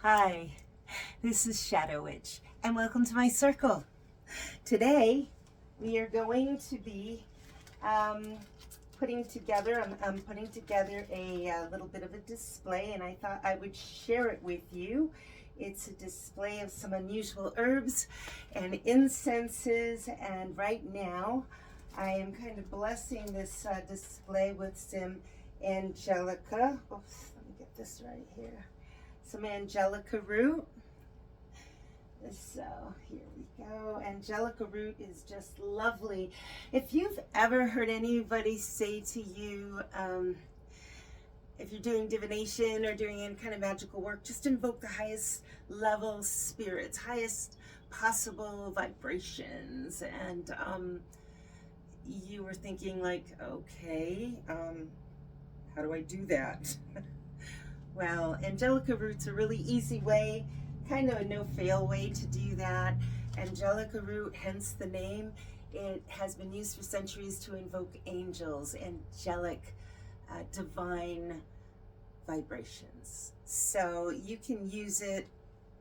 Hi, this is Shadow Witch, and welcome to my circle. Today, we are going to be putting together, I'm putting together a little bit of a display, and I thought I would share it with you. It's a display of some unusual herbs and incenses, and right now, I am kind of blessing this display with some angelica. Oops, let me get this right here. Some angelica root. So here we go. Angelica root is just lovely. If you've ever heard anybody say to you, if you're doing divination or doing any kind of magical work, just invoke the highest level spirits, highest possible vibrations. And you were thinking like, okay, how do I do that? Well, angelica root's a really easy way, kind of a no-fail way to do that. Angelica root, hence the name, it has been used for centuries to invoke angels, angelic, divine vibrations. So you can use it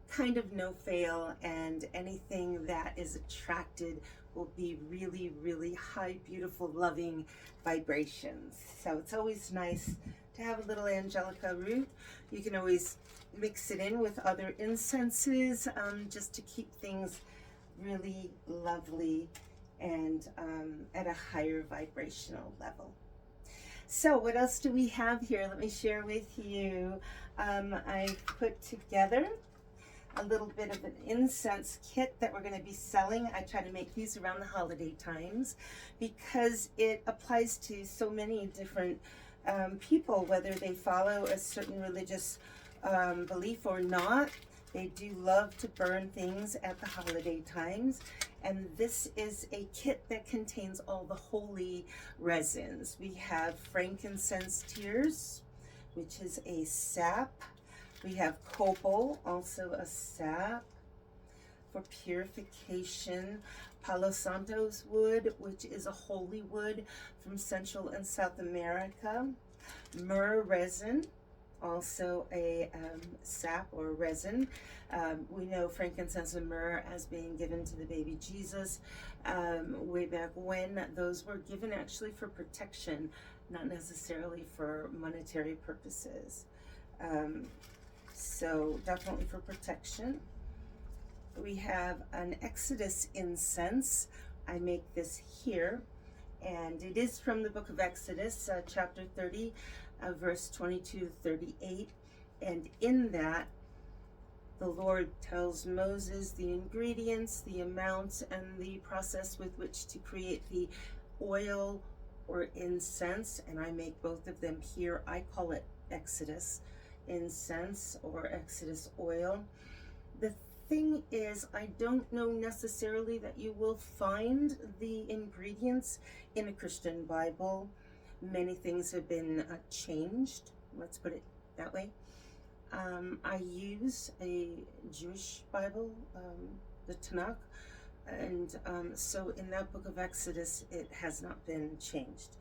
kind of no-fail, and anything that is attracted will be really, really high, beautiful, loving vibrations. So it's always nice to have a little angelica root. You can always mix it in with other incenses just to keep things really lovely and at a higher vibrational level. So what else do we have here? Let me share with you. I put together a little bit of an incense kit that we're going to be selling. I try to make these around the holiday times because it applies to so many different people, whether they follow a certain religious belief or not. They do love to burn things at the holiday times, and this is a kit that contains all the holy resins. We have frankincense tears, which is a sap. We have copal, also a sap for purification. Palo Santos wood, which is a holy wood from Central and South America. Myrrh resin, also a sap or resin. We know frankincense and myrrh as being given to the baby Jesus way back when. Those were given actually for protection, not necessarily for monetary purposes. So definitely for protection. We have an Exodus incense. I make this here, and it is from the book of Exodus, chapter 30, verse 22 to 38. And in that, the Lord tells Moses the ingredients, the amounts, and the process with which to create the oil or incense. And I make both of them here. I call it Exodus incense or Exodus oil. The thing is, I don't know necessarily that you will find the ingredients in a Christian Bible. Many things have been changed, let's put it that way. I use a Jewish Bible, the Tanakh, and so in that book of Exodus, it has not been changed.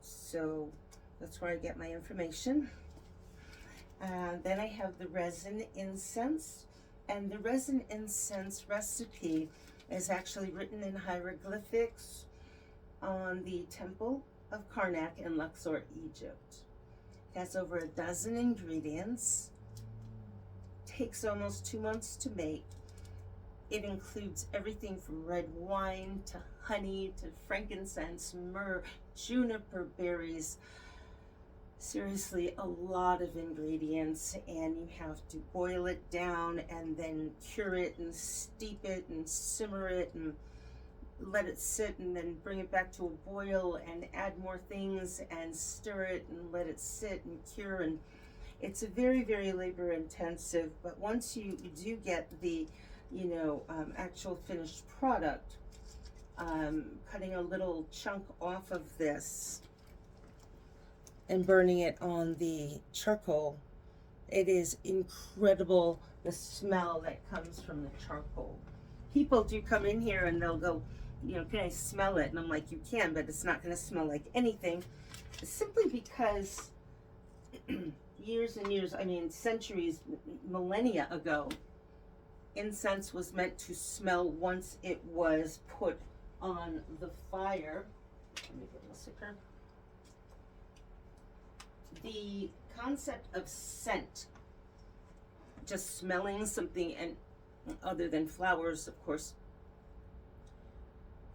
So that's where I get my information. Then I have the resin incense, and the resin incense recipe is actually written in hieroglyphics on the Temple of Karnak in Luxor, Egypt. It has over a dozen ingredients, takes almost 2 months to make. It includes everything from red wine to honey to frankincense, myrrh, juniper berries. Seriously, a lot of ingredients, and you have to boil it down and then cure it and steep it and simmer it and let it sit and then bring it back to a boil and add more things and stir it and let it sit and cure. And it's a very, very labor intensive, but once you do get the actual finished product, cutting a little chunk off of this and burning it on the charcoal, it is incredible the smell that comes from the charcoal. People do come in here and they'll go, can I smell it? And I'm like, you can, but it's not going to smell like anything, simply because years and years, I mean centuries, millennia ago, incense was meant to smell once it was put on the fire. Let me get a sticker. The concept of scent, just smelling something, and other than flowers, of course,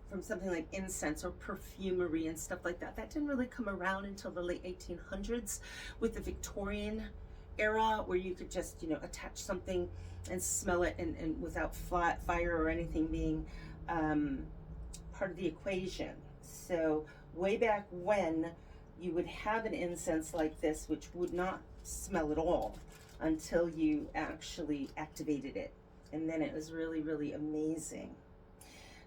from something like incense or perfumery and stuff like that, that didn't really come around until the late 1800s with the Victorian era, where you could just, you know, attach something and smell it, and without fire or anything being part of the equation. So way back when, you would have an incense like this, which would not smell at all until you actually activated it. And then it was really, really amazing.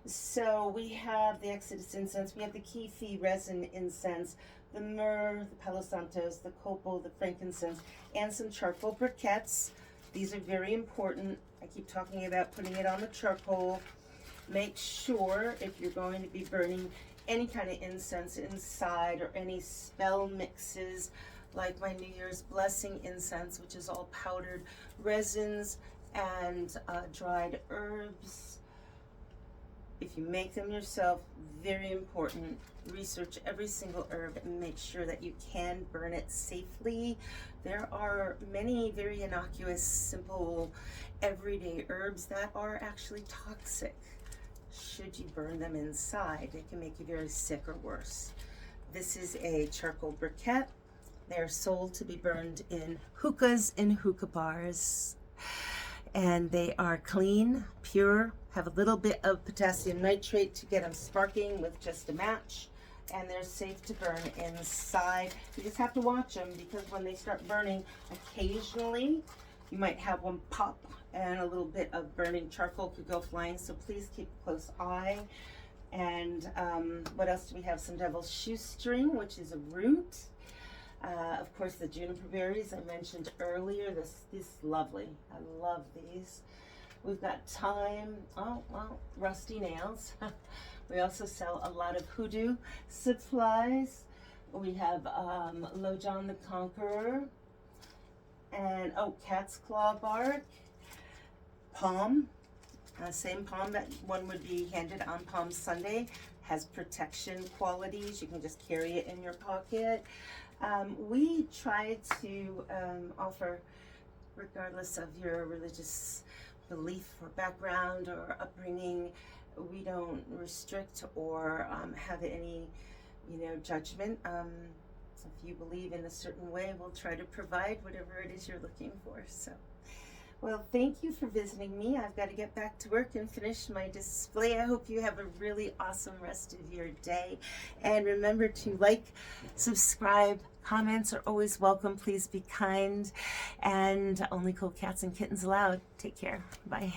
So we have the Exodus incense, we have the Kefi resin incense, the myrrh, the Palo Santos, the copal, the frankincense, and some charcoal briquettes. These are very important. I keep talking about putting it on the charcoal. Make sure, if you're going to be burning any kind of incense inside, or any spell mixes like my New Year's blessing incense, which is all powdered resins and dried herbs, if you make them yourself, very important, research every single herb and make sure that you can burn it safely. There are many very innocuous, simple, everyday herbs that are actually toxic. Should you burn them inside, it can make you very sick or worse. This is a charcoal briquette. They're sold to be burned in hookahs and hookah bars. And they are clean, pure, have a little bit of potassium nitrate to get them sparking with just a match. And they're safe to burn inside. You just have to watch them, because when they start burning, occasionally you might have one pop and a little bit of burning charcoal could go flying. So please keep a close eye. And what else do we have? Some devil's shoestring, which is a root. Of course, the juniper berries I mentioned earlier. This is lovely. I love these. We've got thyme. Oh, well, rusty nails. We also sell a lot of hoodoo supplies. We have Lojan the Conqueror, and cat's claw bark, palm. Same palm that one would be handed on Palm Sunday. Has protection qualities. You can just carry it in your pocket. We try to offer, regardless of your religious belief or background or upbringing, we don't restrict or have any, judgment. If you believe in a certain way, we'll try to provide whatever it is you're looking for. So, well, thank you for visiting me. I've got to get back to work and finish my display. I hope you have a really awesome rest of your day. And remember to like, subscribe, comments are always welcome. Please be kind. And only cool cats and kittens allowed. Take care. Bye.